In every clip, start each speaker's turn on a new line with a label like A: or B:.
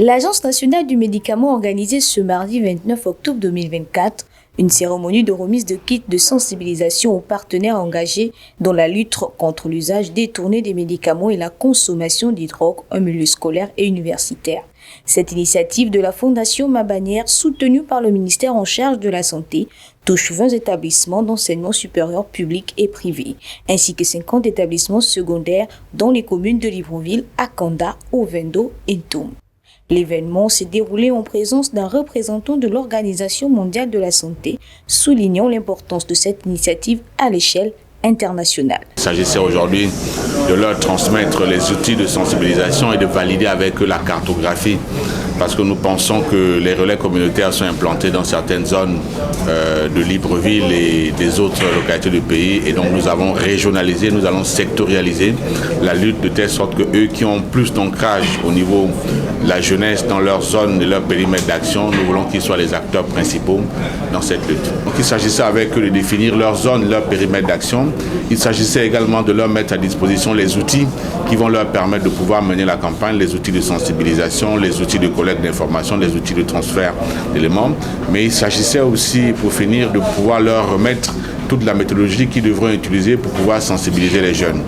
A: L'Agence nationale du médicament a organisé ce mardi 29 octobre 2024 une cérémonie de remise de kits de sensibilisation aux partenaires engagés dans la lutte contre l'usage détourné des médicaments et la consommation des drogues en milieu scolaire et universitaire. Cette initiative de la Fondation Mabanière, soutenue par le ministère en charge de la Santé, touche 20 établissements d'enseignement supérieur publics et privés, ainsi que 50 établissements secondaires dans les communes de Libreville, Akanda, Ovendo et Ntoum. L'événement s'est déroulé en présence d'un représentant de l'Organisation mondiale de la santé, soulignant l'importance de cette initiative à l'échelle internationale.
B: Il s'agissait aujourd'hui de leur transmettre les outils de sensibilisation et de valider avec eux la cartographie, parce que nous pensons que les relais communautaires sont implantés dans certaines zones de Libreville et des autres localités du pays, et donc nous avons régionalisé, nous allons sectorialiser la lutte de telle sorte que eux qui ont plus d'ancrage au niveau de la jeunesse dans leur zone et leur périmètre d'action, nous voulons qu'ils soient les acteurs principaux dans cette lutte. Donc il s'agissait avec eux de définir leur zone, leur périmètre d'action. Il s'agissait également de leur mettre à disposition les outils qui vont leur permettre de pouvoir mener la campagne, les outils de sensibilisation, les outils de collecte d'informations, les outils de transfert d'éléments. Mais il s'agissait aussi, pour finir, de pouvoir leur remettre toute la méthodologie qu'ils devront utiliser pour pouvoir sensibiliser les jeunes.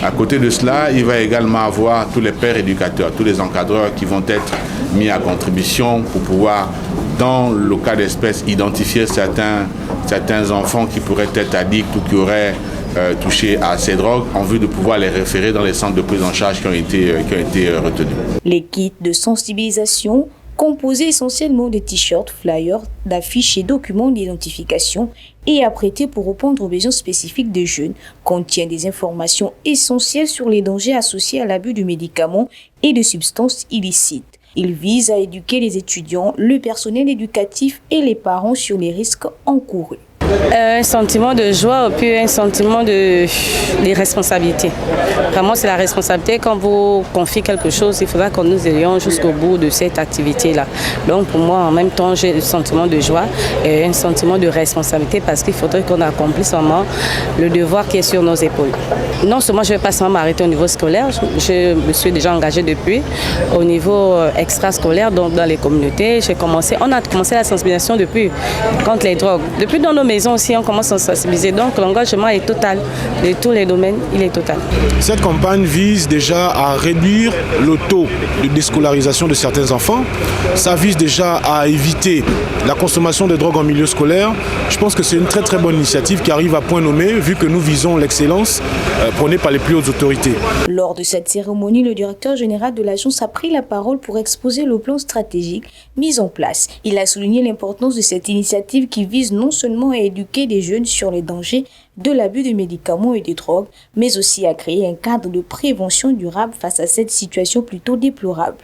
B: À côté de cela, il va également avoir tous les pères éducateurs, tous les encadreurs qui vont être mis à contribution pour pouvoir, dans le cas d'espèce, identifier certains enfants qui pourraient être addicts ou qui auraient touché à ces drogues en vue de pouvoir les référer dans les centres de prise en charge qui ont été retenus.
A: Les kits de sensibilisation, composés essentiellement de t-shirts, flyers, d'affiches et documents d'identification et apprêtés pour répondre aux besoins spécifiques des jeunes, contiennent des informations essentielles sur les dangers associés à l'abus de médicaments et de substances illicites. Il vise à éduquer les étudiants, le personnel éducatif et les parents sur les risques encourus.
C: Un sentiment de joie, puis un sentiment de responsabilité. Vraiment, c'est la responsabilité. Quand vous confiez quelque chose, il faudra que nous ayons jusqu'au bout de cette activité-là. Donc, pour moi, en même temps, j'ai un sentiment de joie et un sentiment de responsabilité parce qu'il faudrait qu'on accomplisse vraiment le devoir qui est sur nos épaules. Non seulement je ne vais pas seulement m'arrêter au niveau scolaire, je me suis déjà engagée depuis au niveau extrascolaire, donc dans les communautés. On a commencé la sensibilisation depuis contre les drogues. Depuis dans nos maisons aussi, on commence à sensibiliser. Donc l'engagement est total. De tous les domaines, il est total.
D: Cette campagne vise déjà à réduire le taux de déscolarisation de certains enfants. Ça vise déjà à éviter la consommation de drogues en milieu scolaire. Je pense que c'est une très très bonne initiative qui arrive à point nommé vu que nous visons l'excellence prônée par les plus hautes autorités.
A: Lors de cette cérémonie, le directeur général de l'agence a pris la parole pour exposer le plan stratégique mis en place. Il a souligné l'importance de cette initiative qui vise non seulement à éduquer des jeunes sur les dangers de l'abus de médicaments et de drogues, mais aussi à créer un cadre de prévention durable face à cette situation plutôt déplorable.